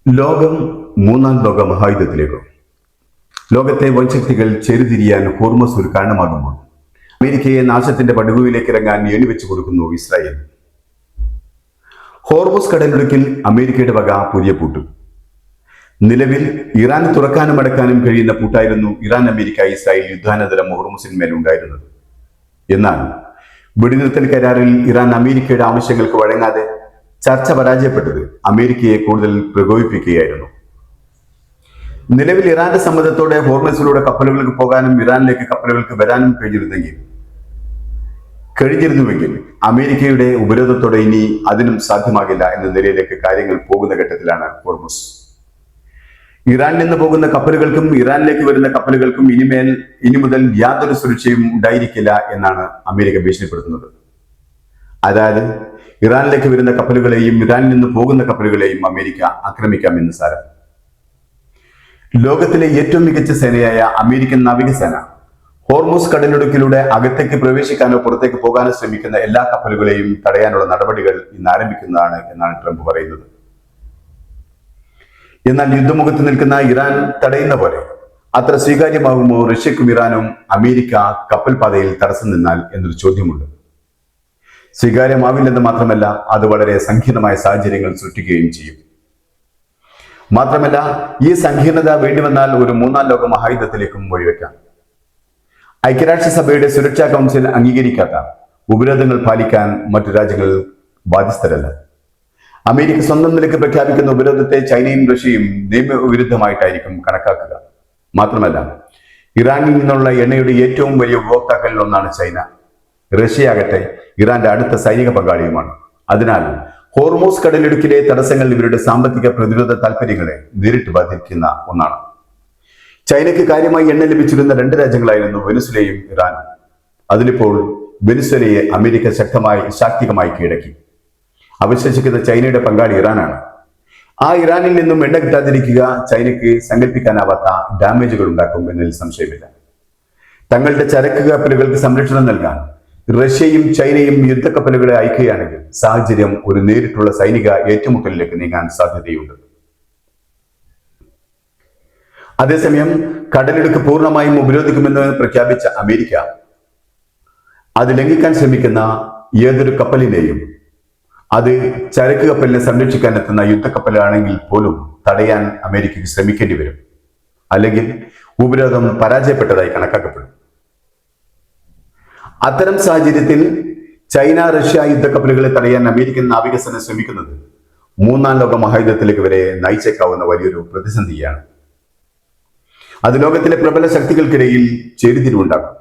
ലോകം മൂന്നാം ലോക മഹായുദ്ധത്തിലേക്കോ? ലോകത്തെ വൻശക്തികൾ ചേരിതിരിയാൻ ഹോർമസ് ഒരു കാരണമാകുമ്പോൾ അമേരിക്കയെ നാശത്തിന്റെ പടുകുവിലേക്ക് ഇറങ്ങാൻ എണിവെച്ചു കൊടുക്കുന്നു ഇസ്രായേൽ. ഹോർമസ് കടലിടുക്കിൽ അമേരിക്കയുടെ വക പുതിയ പൂട്ട്. നിലവിൽ ഇറാൻ തുറക്കാനും അടക്കാനും കഴിയുന്ന പൂട്ടായിരുന്നു ഇറാൻ അമേരിക്ക ഇസ്രായേൽ യുദ്ധാനന്തരം ഹോർമസിന്മേൽ ഉണ്ടായിരുന്നത്. എന്നാൽ വെടിനിർത്തൽ കരാറിൽ ഇറാൻ അമേരിക്കയുടെ ആവശ്യങ്ങൾക്ക് വഴങ്ങാതെ ചർച്ച പരാജയപ്പെട്ടത് അമേരിക്കയെ കൂടുതൽ പ്രകോപിപ്പിക്കുകയായിരുന്നു. നിലവിൽ ഇറാന്റെ സമ്മതത്തോടെ ഹോർമസിലൂടെ കപ്പലുകൾക്ക് പോകാനും ഇറാനിലേക്ക് കപ്പലുകൾക്ക് വരാനും കഴിഞ്ഞിരുന്നുവെങ്കിൽ അമേരിക്കയുടെ ഉപരോധത്തോടെ ഇനി അതിനും സാധ്യമാകില്ല എന്ന നിലയിലേക്ക് കാര്യങ്ങൾ പോകുന്ന ഘട്ടത്തിലാണ് ഹോർമസ്. ഇറാനിൽ നിന്ന് പോകുന്ന കപ്പലുകൾക്കും ഇറാനിലേക്ക് വരുന്ന കപ്പലുകൾക്കും ഇനി മുതൽ യാതൊരു സുരക്ഷയും ഉണ്ടായിരിക്കില്ല എന്നാണ് അമേരിക്ക ഭീഷണിപ്പെടുത്തുന്നത്. അതായത് ഇറാനിലേക്ക് വരുന്ന കപ്പലുകളെയും ഇറാനിൽ നിന്ന് പോകുന്ന കപ്പലുകളെയും അമേരിക്ക ആക്രമിക്കാമെന്ന് സാരം. ലോകത്തിലെ ഏറ്റവും മികച്ച സേനയായ അമേരിക്കൻ നാവികസേന ഹോർമസ് കടലിടുക്കിലൂടെ അകത്തേക്ക് പ്രവേശിക്കാനോ പുറത്തേക്ക് പോകാനോ ശ്രമിക്കുന്ന എല്ലാ കപ്പലുകളെയും തടയാനുള്ള നടപടികൾ ഇന്ന് ആരംഭിക്കുന്നതാണ് എന്നാണ് ട്രംപ് പറയുന്നത്. എന്നാൽ യുദ്ധമുഖത്ത് നിൽക്കുന്ന ഇറാൻ തടയുന്ന പോലെ അത്ര സ്വീകാര്യമാകുമോ റഷ്യക്കും ഇറാനും അമേരിക്ക കപ്പൽ പാതയിൽ തടസ്സം നിന്നാൽ എന്നൊരു ചോദ്യമുണ്ട്. സ്വീകാര്യമാവില്ലെന്ന് മാത്രമല്ല, അത് വളരെ സങ്കീർണമായ സാഹചര്യങ്ങൾ സൃഷ്ടിക്കുകയും ചെയ്യും. മാത്രമല്ല, ഈ സങ്കീർണത വേണ്ടിവന്നാൽ ഒരു മൂന്നാം ലോക മഹായുദ്ധത്തിലേക്കും വഴിവെക്കാം. ഐക്യരാഷ്ട്രസഭയുടെ സുരക്ഷാ കൗൺസിൽ അംഗീകരിക്കാത്ത ഉപരോധങ്ങൾ പാലിക്കാൻ മറ്റു രാജ്യങ്ങൾ ബാധ്യസ്ഥരല്ല. അമേരിക്ക സ്വന്തം നിലയ്ക്ക് പ്രഖ്യാപിക്കുന്ന ഉപരോധത്തെ ചൈനയും റഷ്യയും നിയമവിരുദ്ധമായിട്ടായിരിക്കും കണക്കാക്കുക. മാത്രമല്ല, ഇറാനിൽ നിന്നുള്ള എണ്ണയുടെ ഏറ്റവും വലിയ ഉപഭോക്താക്കളിൽ ഒന്നാണ് ചൈന. റഷ്യയാകട്ടെ ഇറാന്റെ അടുത്ത സൈനിക പങ്കാളിയുമാണ്. അതിനാൽ ഹോർമൂസ് കടലിടുക്കിലെ തടസ്സങ്ങൾ ഇവരുടെ സാമ്പത്തിക പ്രതിരോധ താല്പര്യങ്ങളെ നേരിട്ട് ബാധിക്കുന്ന ഒന്നാണ്. ചൈനയ്ക്ക് കാര്യമായി എണ്ണ ലഭിച്ചിരുന്ന രണ്ട് രാജ്യങ്ങളായിരുന്നു വെനിസ്വേലയും ഇറാനും. അതിലിപ്പോൾ വെനിസ്വേലയെ അമേരിക്ക ശാക്തികമായി കീഴടക്കി. അവശേഷിക്കുന്ന ചൈനയുടെ പങ്കാളി ഇറാനാണ്. ആ ഇറാനിൽ നിന്നും എണ്ണ കിട്ടാതിരിക്കുക ചൈനയ്ക്ക് സങ്കല്പിക്കാനാവാത്ത ഡാമേജുകൾ ഉണ്ടാക്കും എന്നതിൽ സംശയമില്ല. തങ്ങളുടെ ചരക്ക് കപ്പലുകൾക്ക് സംരക്ഷണം നൽകാൻ റഷ്യയും ചൈനയും യുദ്ധക്കപ്പലുകളെ അയക്കുകയാണെങ്കിൽ സാഹചര്യം ഒരു നേരിട്ടുള്ള സൈനിക ഏറ്റുമുട്ടലിലേക്ക് നീങ്ങാൻ സാധ്യതയുണ്ട്. അതേസമയം കടലിടുക്ക് പൂർണ്ണമായും ഉപരോധിക്കുമെന്ന് പ്രഖ്യാപിച്ച അമേരിക്ക അത് ലംഘിക്കാൻ ശ്രമിക്കുന്ന ഏതൊരു കപ്പലിനെയും, അത് ചരക്ക് കപ്പലിനെ സംരക്ഷിക്കാൻ എത്തുന്ന യുദ്ധക്കപ്പലാണെങ്കിൽ പോലും തടയാൻ അമേരിക്കയ്ക്ക് ശ്രമിക്കേണ്ടി വരും. അല്ലെങ്കിൽ ഉപരോധം പരാജയപ്പെട്ടതായി കണക്കാക്കപ്പെടും. അത്തരം സാഹചര്യത്തിൽ ചൈന റഷ്യ യുദ്ധക്കപ്പലുകളെ തടയാൻ അമേരിക്കൻ നാവികസേന ശ്രമിക്കുന്നത് മൂന്നാം ലോക മഹായുദ്ധത്തിലേക്ക് വരെ നയിച്ചേക്കാവുന്ന വലിയൊരു പ്രതിസന്ധിയാണ്. അത് ലോകത്തിലെ പ്രബല ശക്തികൾക്കിടയിൽ ചേരിതിരിവുണ്ടാക്കും.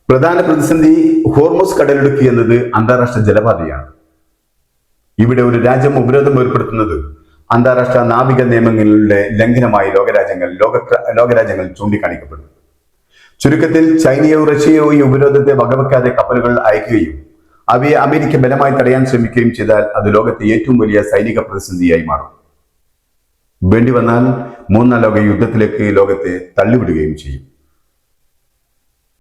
പ്രധാന പ്രതിസന്ധി ഹോർമസ് കടലിടുക്ക് എന്നത് അന്താരാഷ്ട്ര ജലപാതയാണ്. ഇവിടെ ഒരു രാജ്യം ഉപരോധം ഏർപ്പെടുത്തുന്നത് അന്താരാഷ്ട്ര നാവിക നിയമങ്ങളുടെ ലംഘനമായി ലോകരാജ്യങ്ങൾ ചൂണ്ടിക്കാണിക്കപ്പെടും. ചുരുക്കത്തിൽ ചൈനയോ റഷ്യയോ ഈ ഉപരോധത്തെ വകവെക്കാതെ കപ്പലുകൾ അയക്കുകയും അവയെ അമേരിക്ക ബലമായി തടയാൻ ശ്രമിക്കുകയും ചെയ്താൽ അത് ലോകത്തെ ഏറ്റവും വലിയ സൈനിക പ്രതിസന്ധിയായി മാറും. വേണ്ടി വന്നാൽ മൂന്നാം ലോക യുദ്ധത്തിലേക്ക് ലോകത്തെ തള്ളിവിടുകയും ചെയ്യും.